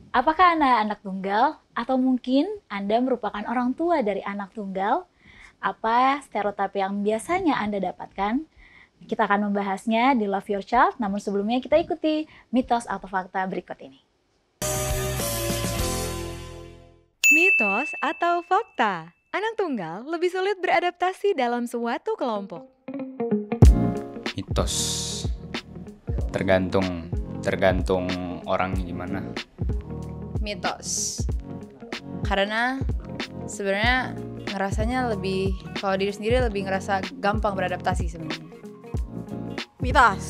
Apakah Anda anak tunggal atau mungkin Anda merupakan orang tua dari anak tunggal? Apa stereotip yang biasanya Anda dapatkan? Kita akan membahasnya di Love Your Child, namun sebelumnya kita ikuti mitos atau fakta berikut ini. Mitos atau fakta? Anak tunggal lebih sulit beradaptasi dalam suatu kelompok. Mitos. Tergantung orangnya gimana. Mitos. Karena sebenarnya ngerasanya lebih, kalau diri sendiri lebih ngerasa gampang beradaptasi sebenarnya. Mitos.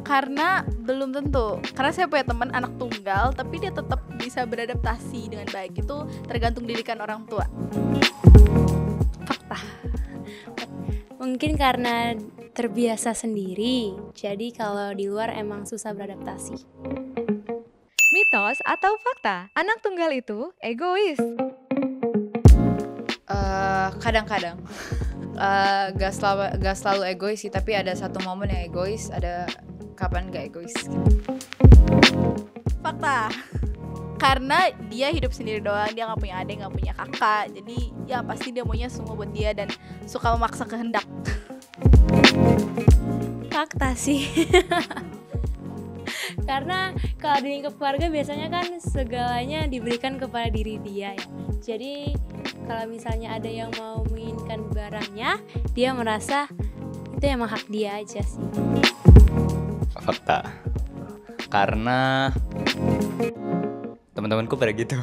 Karena belum tentu. Karena saya punya teman anak tunggal tapi dia tetap bisa beradaptasi dengan baik. Itu tergantung didikan orang tua. Fakta. Mungkin karena terbiasa sendiri, jadi kalau di luar emang susah beradaptasi. Mitos atau fakta? Anak tunggal itu egois. Kadang-kadang gak selalu egois sih, tapi ada satu momen yang egois, ada kapan gak egois. Fakta. Karena dia hidup sendiri doang, dia gak punya adik, gak punya kakak. Jadi ya pasti dia maunya semua buat dia dan suka memaksa kehendak. Fakta sih. Karena kalau di lingkup keluarga biasanya kan segalanya diberikan kepada diri dia ya. Jadi kalau misalnya ada yang mau menginginkan barangnya, dia merasa itu emang hak dia aja sih. Fakta. Karena teman-temanku pada gitu.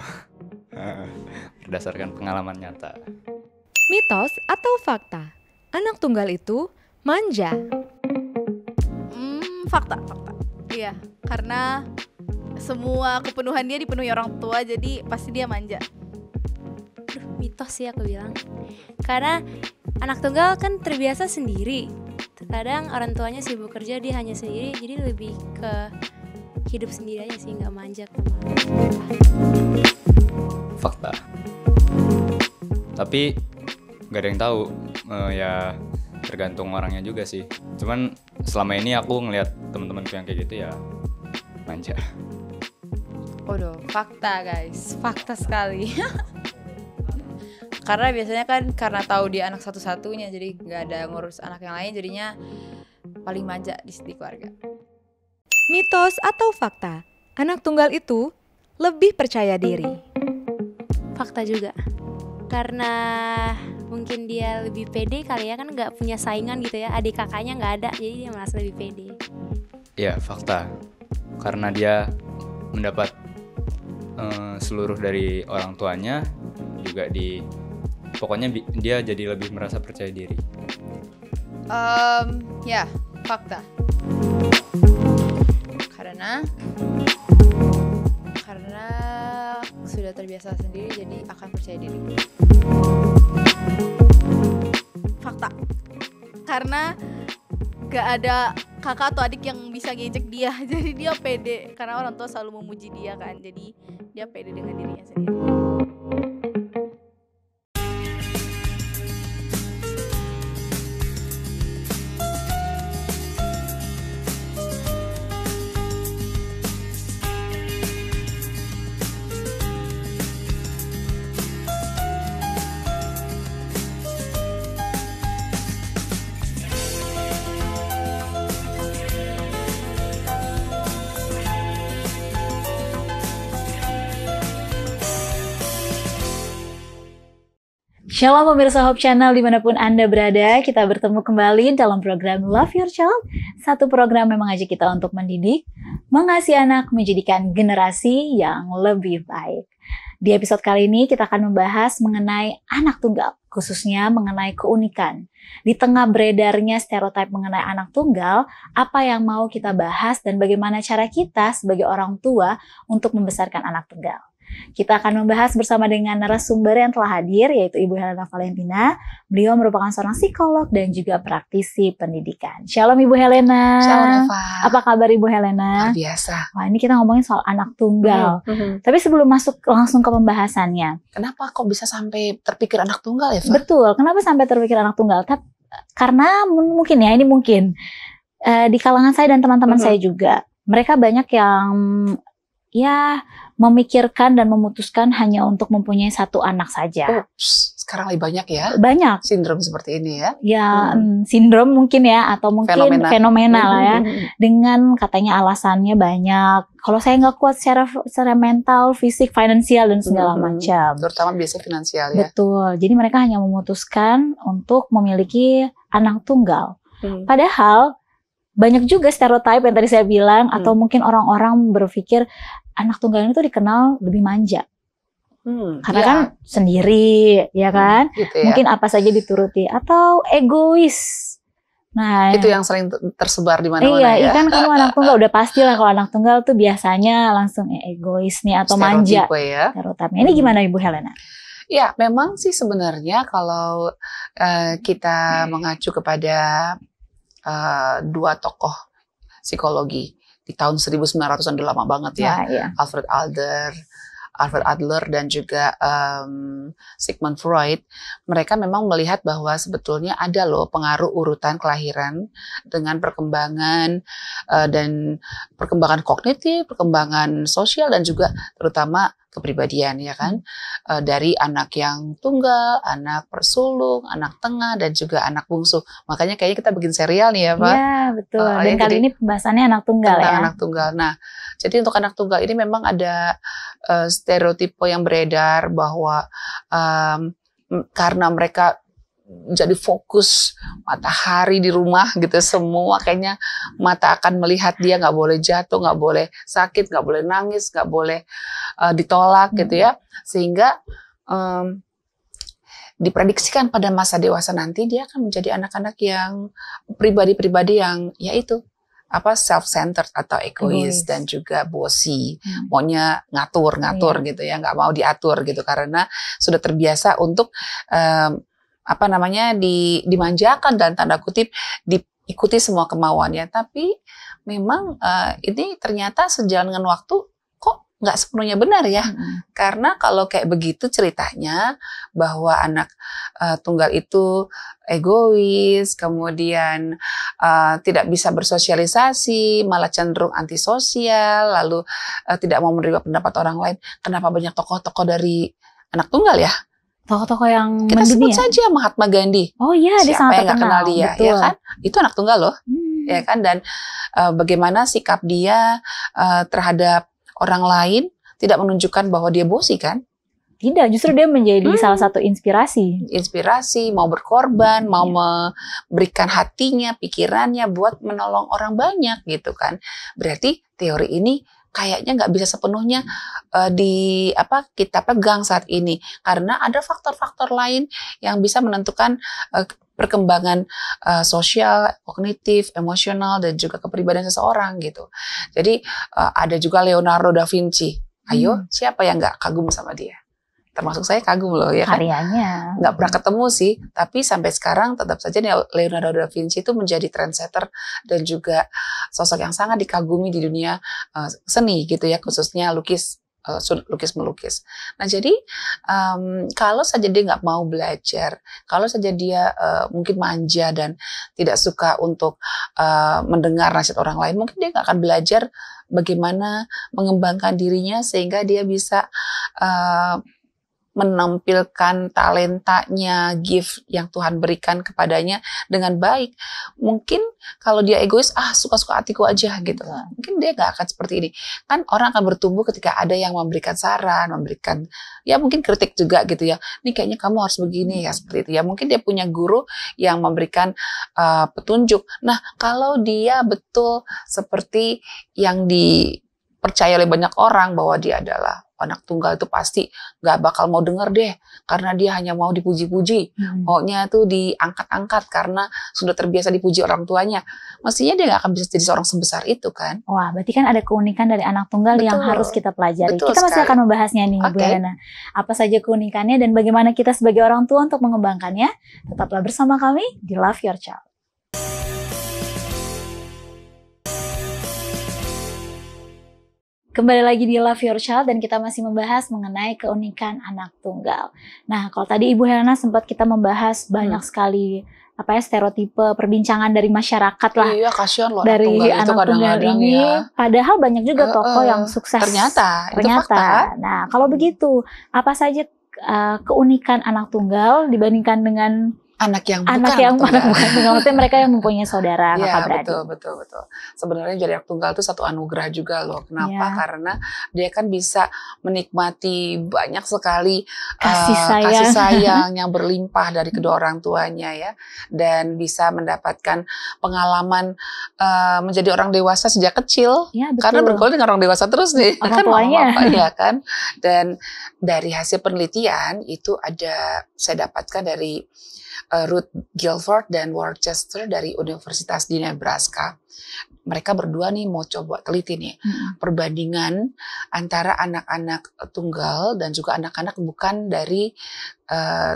Berdasarkan pengalaman nyata. Mitos atau fakta? Anak tunggal itu manja. Fakta. Iya, karena semua kepenuhan dia dipenuhi orang tua, jadi pasti dia manja. Mitos sih aku bilang. Karena anak tunggal kan terbiasa sendiri. Terkadang orang tuanya sibuk kerja, dia hanya sendiri, jadi lebih ke hidup sendiri aja sih, nggak manja. Fakta. Tapi nggak ada yang tahu. Ya tergantung orangnya juga sih. Cuman selama ini aku ngelihat teman-temanku yang kayak gitu ya manja. Waduh, fakta guys, fakta sekali. Karena biasanya kan karena tahu dia anak satu-satunya, jadi nggak ada ngurus anak yang lain, jadinya paling manja di keluarga. Mitos atau fakta? Anak tunggal itu lebih percaya diri. Fakta juga. Karena mungkin dia lebih pede kali ya, kan nggak punya saingan gitu ya, adik kakaknya nggak ada, jadi dia merasa lebih pede. Ya fakta. Karena dia mendapat seluruh dari orang tuanya, juga pokoknya dia jadi lebih merasa percaya diri. Ya, fakta. Karena sudah terbiasa sendiri, jadi akan percaya diri. Fakta. Karena gak ada kakak atau adik yang bisa ngejek dia, jadi dia pede. Karena orang tua selalu memuji dia kan, jadi dia pede dengan dirinya sendiri. Shalom pemirsa Hope Channel dimanapun Anda berada, kita bertemu kembali dalam program Love Your Child. Satu program yang mengajak kita untuk mendidik, mengasihi anak, menjadikan generasi yang lebih baik. Di episode kali ini kita akan membahas mengenai anak tunggal, khususnya mengenai keunikan. Di tengah beredarnya stereotip mengenai anak tunggal, apa yang mau kita bahas dan bagaimana cara kita sebagai orang tua untuk membesarkan anak tunggal. Kita akan membahas bersama dengan narasumber yang telah hadir, yaitu Ibu Helena Valentina. Beliau merupakan seorang psikolog dan juga praktisi pendidikan. Shalom Ibu Helena. Shalom Eva. Apa kabar Ibu Helena? Luar biasa. Wah, ini kita ngomongin soal anak tunggal. Tapi sebelum masuk langsung ke pembahasannya. Kenapa kok bisa sampai terpikir anak tunggal ya, Eva? Betul, kenapa sampai terpikir anak tunggal? Karena mungkin ya, ini mungkin di kalangan saya dan teman-teman saya juga, mereka banyak yang ya memikirkan dan memutuskan hanya untuk mempunyai satu anak saja. Sekarang lebih banyak ya Banyak. sindrom seperti ini ya. Ya, sindrom mungkin ya, atau mungkin fenomena lah ya. Dengan katanya alasannya banyak. Kalau saya nggak kuat secara mental, fisik, finansial dan segala macam. Terutama biasanya finansial ya. Betul. Jadi mereka hanya memutuskan untuk memiliki anak tunggal. Padahal banyak juga stereotip yang tadi saya bilang, atau mungkin orang-orang berpikir anak tunggal itu dikenal lebih manja. Karena kan sendiri, ya kan? Gitu ya. Mungkin apa saja dituruti, atau egois. Nah, itu yang sering tersebar di mana-mana ya. Iya, kan kamu anak tunggal udah pasti lah, kalau anak tunggal tuh biasanya langsung egois nih atau manja. Ya. Stereotipnya. Ini gimana Ibu Helena? Ya, memang sih sebenarnya kalau kita mengacu kepada dua tokoh psikologi di tahun 1900-an, udah lama banget ya. Alfred Adler dan juga Sigmund Freud, mereka memang melihat bahwa sebetulnya ada loh pengaruh urutan kelahiran dengan perkembangan dan perkembangan kognitif, perkembangan sosial dan juga terutama kepribadian ya kan, dari anak yang tunggal, anak persulung, anak tengah dan juga anak bungsu. Makanya kayaknya kita bikin serial nih ya Pak. Iya betul. Dan kali ini pembahasannya anak tunggal ya. Anak tunggal. Nah, jadi untuk anak tunggal ini memang ada stereotipe yang beredar bahwa karena mereka jadi fokus matahari di rumah gitu, semua kayaknya mata akan melihat dia, nggak boleh jatuh, nggak boleh sakit, nggak boleh nangis, nggak boleh ditolak gitu ya, sehingga diprediksikan pada masa dewasa nanti dia akan menjadi anak-anak yang pribadi-pribadi yang yaitu self-centered atau egois dan juga bossy, maunya ngatur gitu ya, nggak mau diatur gitu karena sudah terbiasa untuk dimanjakan dan tanda kutip diikuti semua kemauannya. Tapi memang ini ternyata sejalan dengan waktu kok nggak sepenuhnya benar ya. Karena kalau kayak begitu ceritanya bahwa anak tunggal itu egois, kemudian tidak bisa bersosialisasi, malah cenderung antisosial, lalu tidak mau menerima pendapat orang lain. Kenapa banyak tokoh-tokoh dari anak tunggal ya? Tokoh-tokoh yang kita sebut mendunia. saja Mahatma Gandhi. Oh iya, dia siapa sangat yang nggak kenal dia, betul. Ya kan? Itu anak tunggal loh, ya kan? Dan bagaimana sikap dia terhadap orang lain tidak menunjukkan bahwa dia bosi kan? Tidak, justru dia menjadi salah satu inspirasi. Inspirasi, mau berkorban, mau memberikan hatinya, pikirannya buat menolong orang banyak gitu kan? Berarti teori ini kayaknya nggak bisa sepenuhnya kita pegang saat ini karena ada faktor-faktor lain yang bisa menentukan perkembangan sosial, kognitif, emosional dan juga kepribadian seseorang gitu. Jadi ada juga Leonardo da Vinci. Ayo, siapa yang nggak kagum sama dia? Termasuk saya kagum loh ya kan. Karyanya. Nggak pernah ketemu sih, tapi sampai sekarang tetap saja Leonardo da Vinci itu menjadi trendsetter dan juga sosok yang sangat dikagumi di dunia seni gitu ya, khususnya lukis-melukis. Nah jadi kalau saja dia nggak mau belajar, kalau saja dia mungkin manja dan tidak suka untuk mendengar nasihat orang lain, mungkin dia nggak akan belajar bagaimana mengembangkan dirinya sehingga dia bisa menampilkan talentanya, gift yang Tuhan berikan kepadanya dengan baik. Mungkin kalau dia egois, suka-suka hatiku aja gitu. Mungkin dia gak akan seperti ini. Kan orang akan bertumbuh ketika ada yang memberikan saran, memberikan ya mungkin kritik juga gitu ya. Ini kayaknya kamu harus begini ya, seperti itu ya. Mungkin dia punya guru yang memberikan petunjuk. Nah, kalau dia betul seperti yang dipercaya oleh banyak orang bahwa dia adalah anak tunggal itu pasti gak bakal mau denger deh karena dia hanya mau dipuji-puji, maunya tuh diangkat-angkat karena sudah terbiasa dipuji orang tuanya. Mestinya dia gak akan bisa jadi seorang sebesar itu kan. Wah, berarti kan ada keunikan dari anak tunggal yang harus kita pelajari. Betul kita masih sekali. akan membahasnya nih, Bu Helena. Apa saja keunikannya dan bagaimana kita sebagai orang tua untuk mengembangkannya. Tetaplah bersama kami di Love Your Child. Kembali lagi di Love Your Child dan kita masih membahas mengenai keunikan anak tunggal. Nah, kalau tadi Ibu Helena sempat kita membahas banyak sekali stereotipe perbincangan dari masyarakat lah. Iya, kasihan loh Dari anak tunggal itu anak tunggal kadang-kadang ini, ya. padahal banyak juga tokoh yang sukses. Ternyata, itu fakta. Nah, kalau begitu, apa saja keunikan anak tunggal dibandingkan dengan Anak yang bukan anak yang anak tunggal. bukan tunggal? Maksudnya mereka yang mempunyai saudara, Iya, kakak beradik. betul. Sebenarnya jadi anak tunggal itu satu anugerah juga loh. Kenapa? Iya. Karena dia kan bisa menikmati banyak sekali Kasih kasih sayang. sayang yang berlimpah dari kedua orang tuanya ya, dan bisa mendapatkan pengalaman menjadi orang dewasa sejak kecil. Ya, betul. Karena bergaul dengan orang dewasa terus nih, Orang kan tuanya. mama ya kan. Dan dari hasil penelitian itu saya dapatkan dari Ruth Guilford dan Worcester dari Universitas di Nebraska. Mereka berdua nih mau coba teliti nih perbandingan antara anak-anak tunggal dan juga anak-anak bukan dari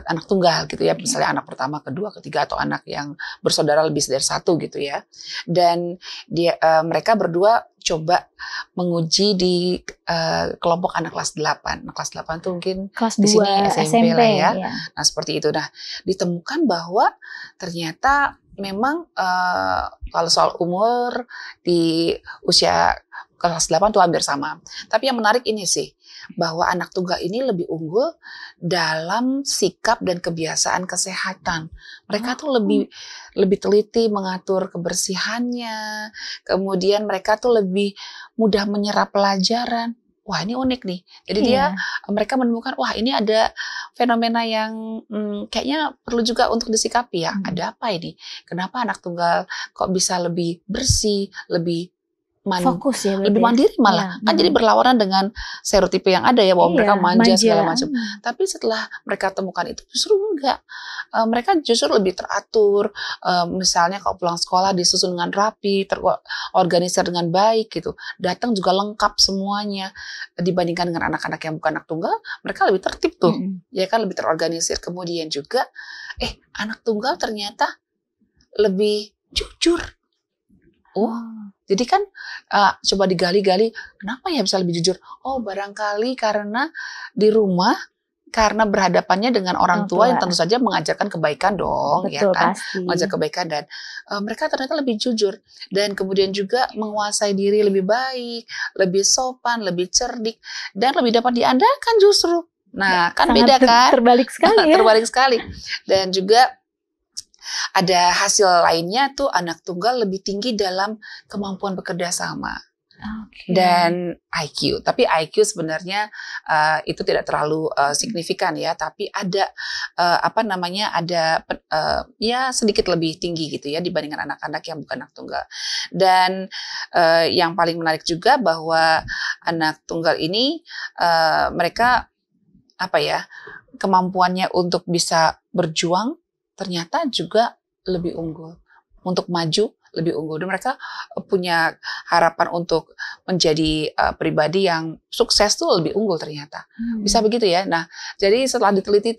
anak tunggal gitu ya, misalnya anak pertama, kedua, ketiga, atau anak yang bersaudara lebih dari satu gitu ya. Dan mereka berdua coba menguji di kelompok anak kelas 8. Kelas 8 tuh mungkin Kelas di 2 sini SMP lah ya. ya. Nah, seperti itu. Nah, ditemukan bahwa ternyata memang kalau soal umur di usia kelas 8 tuh hampir sama. Tapi yang menarik ini sih, bahwa anak tunggal ini lebih unggul dalam sikap dan kebiasaan kesehatan. Mereka tuh lebih teliti mengatur kebersihannya. Kemudian mereka tuh lebih mudah menyerap pelajaran. Wah, ini unik nih. Jadi mereka menemukan, wah ini ada fenomena yang kayaknya perlu juga untuk disikapi ya. Ada apa ini? Kenapa anak tunggal kok bisa lebih bersih, lebih Fokus ya, lebih mandiri malah. Kan jadi berlawanan dengan stereotipe yang ada ya, bahwa mereka manja segala macam. Tapi setelah mereka temukan itu justru enggak. Mereka justru lebih teratur. Misalnya kalau pulang sekolah disusun dengan rapi, terorganisir dengan baik gitu. Datang juga lengkap semuanya. Dibandingkan dengan anak-anak yang bukan anak tunggal, mereka lebih tertib tuh. Ya kan, lebih terorganisir. Kemudian juga anak tunggal ternyata lebih jujur. Jadi kan coba digali-gali, kenapa ya bisa lebih jujur? Oh, barangkali karena di rumah, karena berhadapannya dengan orang tua yang tentu saja mengajarkan kebaikan dong. Betul, ya kan? pasti. Mengajar kebaikan, dan mereka ternyata lebih jujur. Dan kemudian juga menguasai diri lebih baik, lebih sopan, lebih cerdik, dan lebih dapat diandalkan justru. Nah, kan Sangat beda kan? Terbalik sekali ya. Terbalik sekali. Dan juga ada hasil lainnya tuh, anak tunggal lebih tinggi dalam kemampuan bekerja sama dan IQ. Tapi IQ sebenarnya itu tidak terlalu signifikan ya. Tapi ada ya sedikit lebih tinggi gitu ya dibandingkan anak-anak yang bukan anak tunggal. Dan yang paling menarik juga bahwa anak tunggal ini mereka kemampuannya untuk bisa berjuang ternyata juga lebih unggul, untuk maju lebih unggul, dan mereka punya harapan untuk menjadi pribadi yang sukses tuh lebih unggul ternyata. Bisa begitu ya. Nah, jadi setelah diteliti,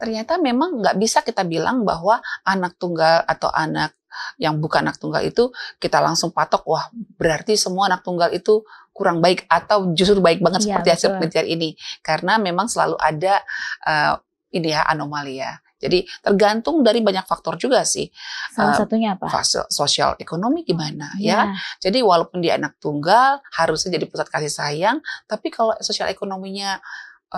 ternyata memang nggak bisa kita bilang bahwa anak tunggal atau anak yang bukan anak tunggal itu kita langsung patok, wah berarti semua anak tunggal itu kurang baik atau justru baik banget seperti hasil penelitian ini. Karena memang selalu ada anomali ya. Jadi tergantung dari banyak faktor juga sih. Salah satunya apa? Fase sosial ekonomi gimana ya. Jadi walaupun dia anak tunggal harusnya jadi pusat kasih sayang, tapi kalau sosial ekonominya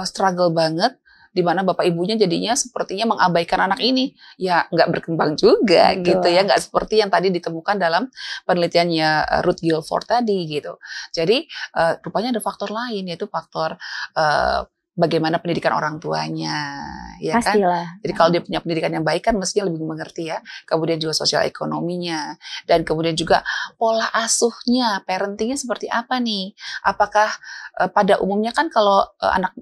struggle banget, di mana bapak ibunya jadinya sepertinya mengabaikan anak ini, ya nggak berkembang juga. Betul. Gitu ya, nggak seperti yang tadi ditemukan dalam penelitiannya Ruth Guilford tadi gitu. Jadi rupanya ada faktor lain, yaitu faktor bagaimana pendidikan orang tuanya, ya Pastilah. Kan? Jadi kalau dia punya pendidikan yang baik kan mestinya lebih mengerti ya. Kemudian juga sosial ekonominya, dan kemudian juga pola asuhnya, parentingnya seperti apa nih? Apakah pada umumnya kan kalau anak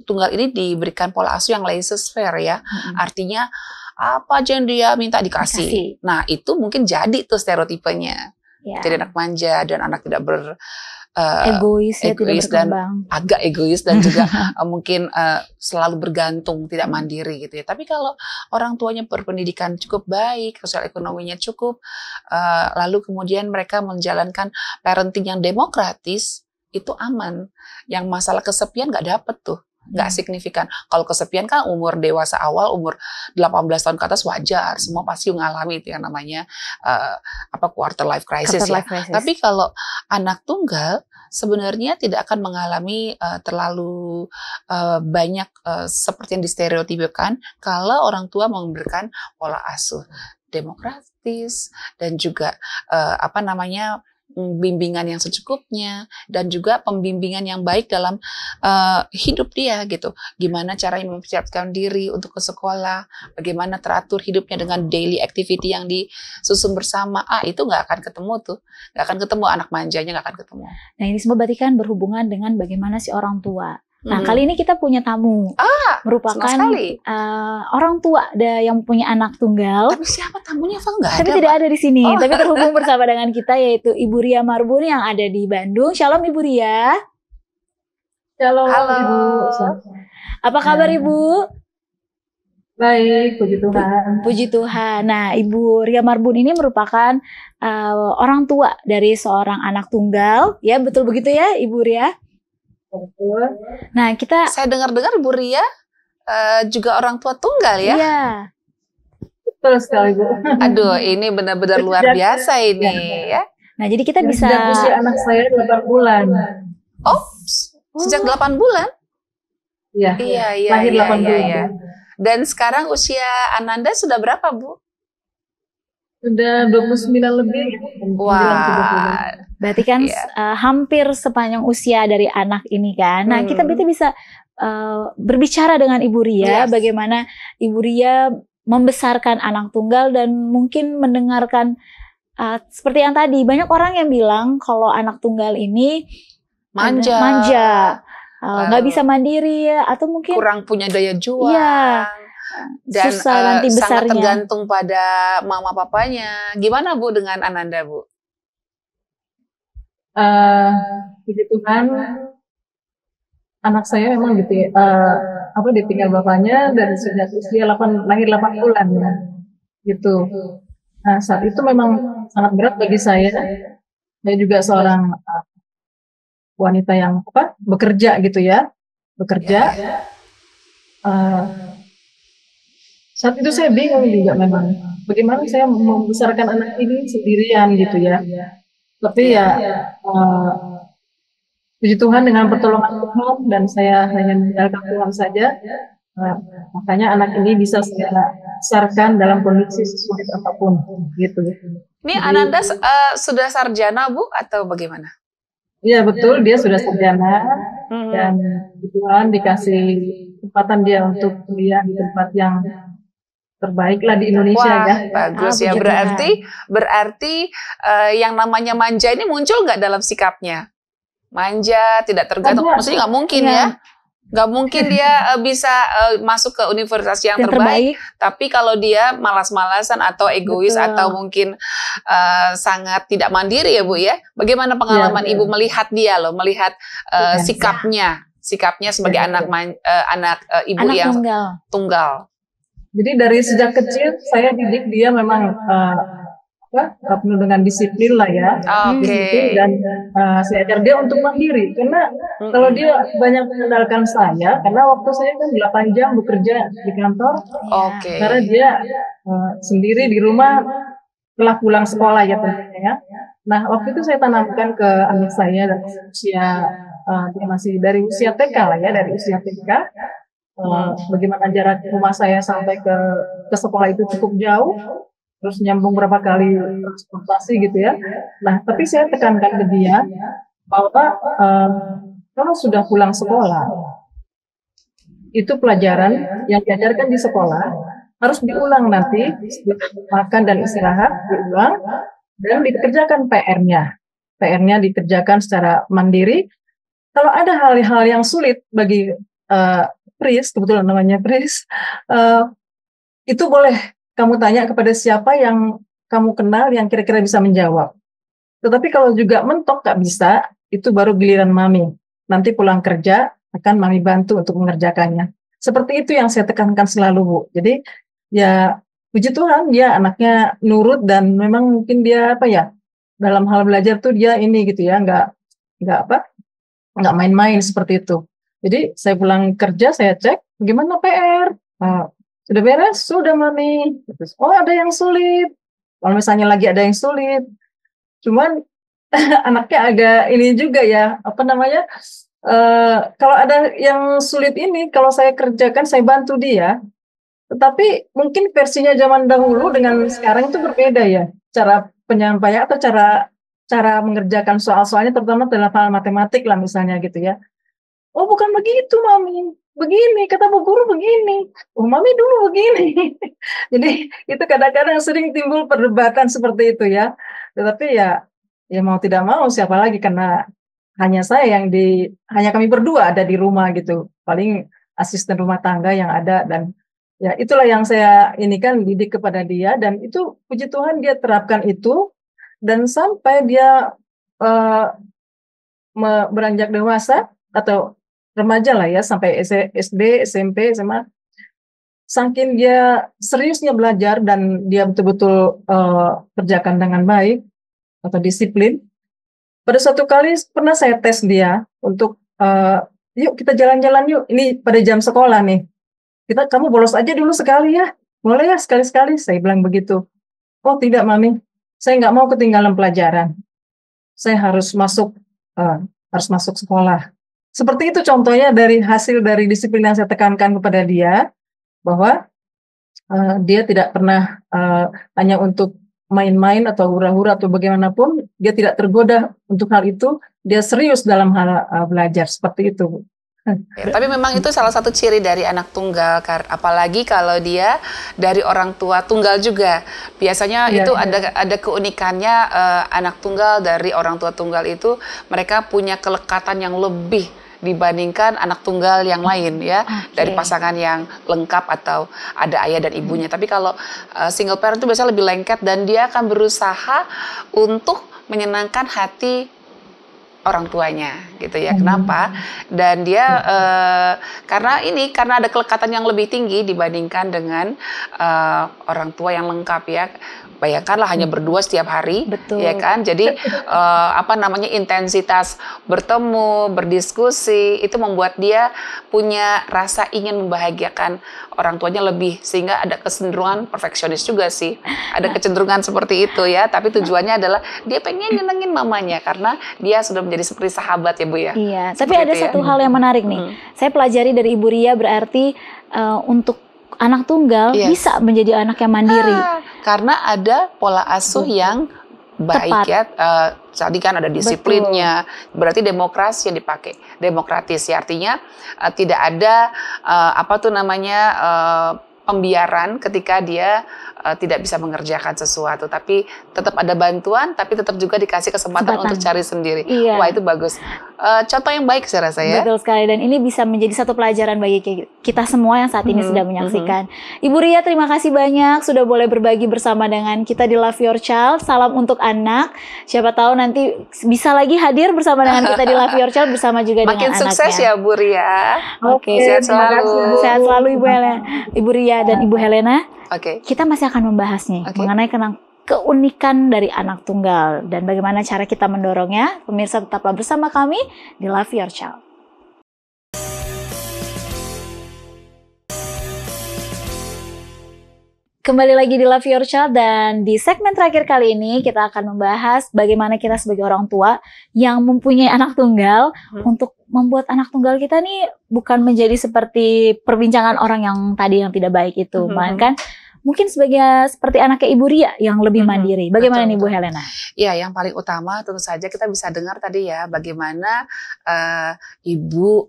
tunggal ini diberikan pola asuh yang laissez-faire ya, artinya apa aja yang dia minta dikasih. Nah itu mungkin jadi tuh stereotipenya, jadi anak manja dan anak tidak egois dan agak egois, dan juga mungkin selalu bergantung, tidak mandiri gitu ya. Tapi kalau orang tuanya berpendidikan cukup baik, sosial ekonominya cukup, lalu kemudian mereka menjalankan parenting yang demokratis, itu aman. Yang masalah kesepian nggak dapet tuh. nggak signifikan. Kalau kesepian kan umur dewasa awal, umur 18 tahun ke atas wajar, semua pasti mengalami itu yang namanya quarter life crisis ya. Tapi kalau anak tunggal sebenarnya tidak akan mengalami terlalu banyak seperti yang distereotipkan kalau orang tua memberikan pola asuh demokratis dan juga bimbingan yang secukupnya dan juga pembimbingan yang baik dalam hidup dia gitu. Gimana caranya mempersiapkan diri untuk ke sekolah, bagaimana teratur hidupnya dengan daily activity yang disusun bersama. Itu nggak akan ketemu tuh, nggak akan ketemu, anak manjanya nggak akan ketemu. Nah ini semua berarti kan berhubungan dengan bagaimana si orang tua. Nah kali ini kita punya tamu, merupakan orang tua yang punya anak tunggal. Tapi siapa tamunya? Nggak ada. Tapi tidak ada di sini. Tapi terhubung bersama dengan kita yaitu Ibu Ria Marbun yang ada di Bandung. Shalom Ibu Ria. Shalom. Halo Ibu. Apa kabar Ibu? Baik, puji Tuhan. Puji Tuhan. Nah Ibu Ria Marbun ini merupakan orang tua dari seorang anak tunggal. Ya betul begitu ya Ibu Ria? Betul. Nah saya dengar-dengar Bu Ria juga orang tua tunggal ya? Iya. Betul sekali Bu. Aduh, ini benar-benar luar biasa ini ya. Nah jadi kita bisa. Sejak usia anak saya 8 bulan. Sejak 8 bulan? Iya. Lahir 8 bulan. Iya. Dan sekarang usia Ananda sudah berapa Bu? Sudah 29 lebih. Wah. Berarti kan hampir sepanjang usia dari anak ini kan. Nah kita berarti bisa berbicara dengan Ibu Ria, bagaimana Ibu Ria membesarkan anak tunggal dan mungkin mendengarkan seperti yang tadi, banyak orang yang bilang kalau anak tunggal ini manja, nggak bisa mandiri atau mungkin kurang punya daya juang. Iya. Dan susah nanti besarnya. Sangat tergantung pada mama papanya. Gimana Bu dengan Ananda Bu? Puji Tuhan, anak saya memang ditinggal bapaknya dari sejak usia lahir 8 bulan ya, gitu. Nah saat itu memang sangat berat bagi saya. Saya juga seorang wanita yang bekerja gitu ya, saat itu saya bingung juga memang bagaimana saya membesarkan anak ini sendirian gitu ya. Tapi puji Tuhan dengan pertolongan Tuhan dan saya hanya mengandalkan Tuhan saja, makanya anak ini bisa saya besarkan dalam kondisi sesulit apapun gitu. Ini Ananda sudah sarjana Bu atau bagaimana? Iya betul, dia sudah sarjana dan Tuhan dikasih kesempatan dia untuk kuliah di tempat yang terbaiklah di Indonesia. Wah, ya. Bagus ya. Berarti yang namanya manja ini muncul nggak dalam sikapnya? Manja, tidak tergantung. Maksudnya nggak mungkin ya. Nggak mungkin dia bisa masuk ke universitas yang terbaik. Tapi kalau dia malas-malasan atau egois atau mungkin sangat tidak mandiri ya Bu ya. Bagaimana pengalaman Ibu melihat dia melihat sikapnya sebagai anak ibu yang tunggal. Jadi dari sejak kecil saya didik dia memang penuh dengan disiplin lah ya. Disiplin dan saya ajar dia untuk mandiri. Karena kalau dia banyak mengandalkan saya, karena waktu saya kan 8 jam bekerja di kantor. Karena dia sendiri di rumah setelah pulang sekolah ya tentunya. Nah waktu itu saya tanamkan ke anak saya dari usia dia masih dari usia TK lah ya, dari usia TK. Bagaimana jarak rumah saya sampai ke sekolah itu cukup jauh, terus nyambung berapa kali transportasi gitu ya. Nah, tapi saya tekankan ke dia bahwa kalau sudah pulang sekolah, itu pelajaran yang diajarkan di sekolah harus diulang nanti, makan dan istirahat, diulang, dan dikerjakan PR-nya. PR-nya dikerjakan secara mandiri. Kalau ada hal-hal yang sulit bagi Pris, kebetulan namanya Pris, itu boleh kamu tanya kepada siapa yang kamu kenal yang kira-kira bisa menjawab. Tetapi kalau juga mentok gak bisa, itu baru giliran Mami. Nanti pulang kerja akan Mami bantu untuk mengerjakannya. Seperti itu yang saya tekankan selalu Bu. Jadi ya puji Tuhan dia anaknya nurut dan memang mungkin dia dalam hal belajar tuh dia ini gitu ya, nggak main-main seperti itu. Jadi saya pulang kerja, saya cek, gimana PR? Sudah beres? Sudah, Mami. Terus, oh ada yang sulit. Kalau misalnya lagi ada yang sulit, cuman anaknya agak ini juga ya, apa namanya? Kalau ada yang sulit ini, kalau saya kerjakan, saya bantu dia. Tetapi mungkin versinya zaman dahulu dengan sekarang itu berbeda ya, cara penyampaian atau cara mengerjakan soal-soalnya, terutama dalam hal matematik lah misalnya gitu ya. Oh bukan begitu Mami, begini kata Bu Guru begini, oh Mami dulu begini. Jadi itu kadang-kadang sering timbul perdebatan seperti itu ya. Tetapi ya mau tidak mau siapa lagi, karena hanya kami berdua ada di rumah gitu, paling asisten rumah tangga yang ada, dan ya itulah yang saya didik kepada dia, dan itu puji Tuhan dia terapkan itu, dan sampai dia beranjak dewasa atau remaja lah ya, sampai SD, SMP, SMA, saking dia seriusnya belajar dan dia betul-betul kerjakan dengan baik atau disiplin. Pada suatu kali pernah saya tes dia untuk yuk kita jalan-jalan yuk, ini pada jam sekolah nih, kamu bolos aja dulu sekali ya, boleh ya sekali-sekali, saya bilang begitu. Oh tidak Mami, saya nggak mau ketinggalan pelajaran, saya harus masuk sekolah. Seperti itu contohnya dari hasil dari disiplin yang saya tekankan kepada dia, bahwa dia tidak pernah hanya untuk main-main atau hura-hura atau bagaimanapun, dia tidak tergoda untuk hal itu, dia serius dalam hal belajar, seperti itu. Ya, tapi memang itu salah satu ciri dari anak tunggal, apalagi kalau dia dari orang tua tunggal juga. Biasanya itu ada keunikannya, anak tunggal dari orang tua tunggal itu mereka punya kelekatan yang lebih dibandingkan anak tunggal yang lain ya, dari pasangan yang lengkap atau ada ayah dan ibunya. Tapi kalau single parent itu biasanya lebih lengket, dan dia akan berusaha untuk menyenangkan hati orang tuanya gitu ya. Kenapa? Dan dia karena ada kelekatan yang lebih tinggi dibandingkan dengan orang tua yang lengkap ya. Bayangkanlah hanya berdua setiap hari. Betul. Ya kan? Jadi intensitas bertemu, berdiskusi itu membuat dia punya rasa ingin membahagiakan orang tuanya lebih, sehingga ada kecenderungan perfeksionis juga sih. Ada kecenderungan seperti itu ya, tapi tujuannya adalah dia pengen nyenengin mamanya karena dia sudah menjadi seperti sahabat ya Bu ya. Iya, tapi ada satu hal yang menarik nih. Saya pelajari dari Ibu Ria, berarti untuk anak tunggal bisa menjadi anak yang mandiri. Karena ada pola asuh yang baik ya. Tadi kan ada disiplinnya, berarti demokrasi yang dipakai, demokratis ya, artinya tidak ada pembiaran ketika dia tidak bisa mengerjakan sesuatu, tapi tetap ada bantuan, tapi tetap juga dikasih kesempatan untuk cari sendiri. Iya. Wah itu bagus, contoh yang baik saya rasa ya. Betul sekali, dan ini bisa menjadi satu pelajaran bagi kita semua yang saat ini sedang menyaksikan. Ibu Ria, terima kasih banyak sudah boleh berbagi bersama dengan kita di Love Your Child. Salam untuk anak, siapa tahu nanti bisa lagi hadir bersama dengan kita di Love Your Child bersama juga dengan anaknya. Makin sukses ya Bu Ria. Oke, sehat selalu. Sehat selalu Ibu Ria dan Ibu Helena. Oke. Kita masih akan membahasnya mengenai keunikan dari anak tunggal dan bagaimana cara kita mendorongnya. Pemirsa, tetaplah bersama kami di Love Your Child. Kembali lagi di Love Your Child, dan di segmen terakhir kali ini kita akan membahas bagaimana kita sebagai orang tua yang mempunyai anak tunggal untuk membuat anak tunggal kita nih bukan menjadi seperti perbincangan orang yang tadi yang tidak baik itu, melainkan mungkin seperti anaknya Ibu Ria yang lebih mandiri. Bagaimana nih Bu Helena? Ya, yang paling utama tentu saja kita bisa dengar tadi ya, bagaimana ibu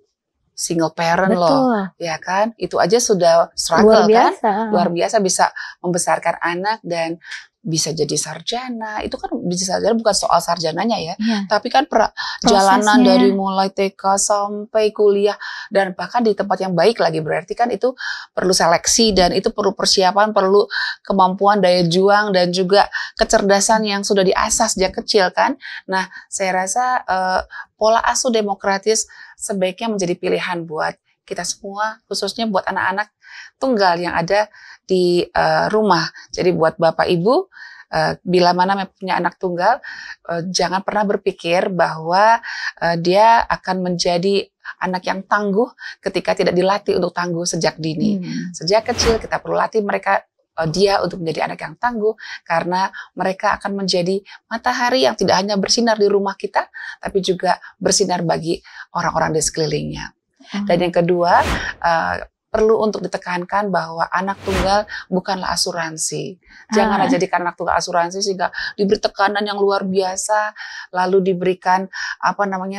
single parent loh, ya kan? Itu aja sudah struggle kan? Luar biasa bisa membesarkan anak dan bisa jadi sarjana. Itu kan bisa sarjana bukan soal sarjananya ya, tapi kan perjalanan dari mulai TK sampai kuliah dan bahkan di tempat yang baik lagi, berarti kan itu perlu seleksi dan itu perlu persiapan, perlu kemampuan daya juang dan juga kecerdasan yang sudah diasah sejak kecil kan. Nah, saya rasa pola asuh demokratis sebaiknya menjadi pilihan buat kita semua, khususnya buat anak-anak tunggal yang ada di rumah. Jadi buat Bapak Ibu, bila mana punya anak tunggal, jangan pernah berpikir bahwa dia akan menjadi anak yang tangguh ketika tidak dilatih untuk tangguh sejak dini. Sejak kecil kita perlu latih dia untuk menjadi anak yang tangguh, karena mereka akan menjadi matahari yang tidak hanya bersinar di rumah kita, tapi juga bersinar bagi orang-orang di sekelilingnya. Dan yang kedua, perlu untuk ditekankan bahwa anak tunggal bukanlah asuransi. Janganlah jadikan anak tunggal asuransi sehingga diberi tekanan yang luar biasa, lalu diberikan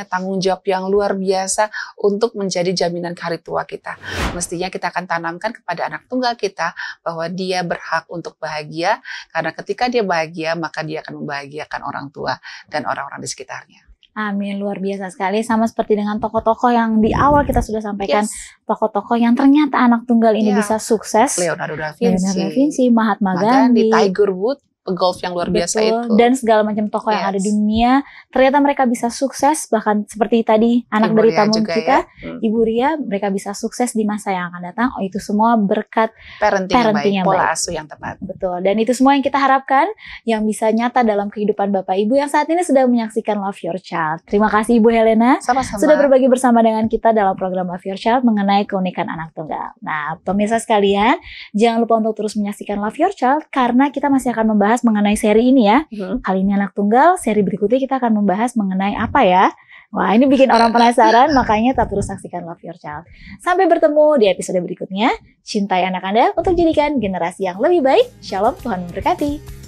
tanggung jawab yang luar biasa untuk menjadi jaminan hari tua kita. Mestinya kita akan tanamkan kepada anak tunggal kita bahwa dia berhak untuk bahagia, karena ketika dia bahagia maka dia akan membahagiakan orang tua dan orang-orang di sekitarnya. Amin, luar biasa sekali. Sama seperti dengan tokoh-tokoh yang di awal kita sudah sampaikan, tokoh-tokoh yang ternyata anak tunggal ini bisa sukses. Leonardo da Vinci, Mahatma Gandhi, Tiger Woods, pegolf yang luar biasa itu. Dan segala macam tokoh yang ada di dunia, ternyata mereka bisa sukses. Bahkan seperti tadi anak dari tamu kita, Ibu Ria, mereka bisa sukses di masa yang akan datang. Oh, itu semua berkat parenting yang baik, pola asuh yang tepat. Betul. Dan itu semua yang kita harapkan yang bisa nyata dalam kehidupan Bapak Ibu yang saat ini sedang menyaksikan Love Your Child. Terima kasih Ibu Helena sudah berbagi bersama dengan kita dalam program Love Your Child mengenai keunikan anak tunggal. Nah, pemirsa sekalian, jangan lupa untuk terus menyaksikan Love Your Child karena kita masih akan membahas mengenai seri ini ya. Kali ini anak tunggal, seri berikutnya kita akan membahas mengenai apa ya? Wah, ini bikin orang penasaran, makanya tetap terus saksikan Love Your Child. Sampai bertemu di episode berikutnya. Cintai anak Anda untuk jadikan generasi yang lebih baik. Shalom, Tuhan memberkati.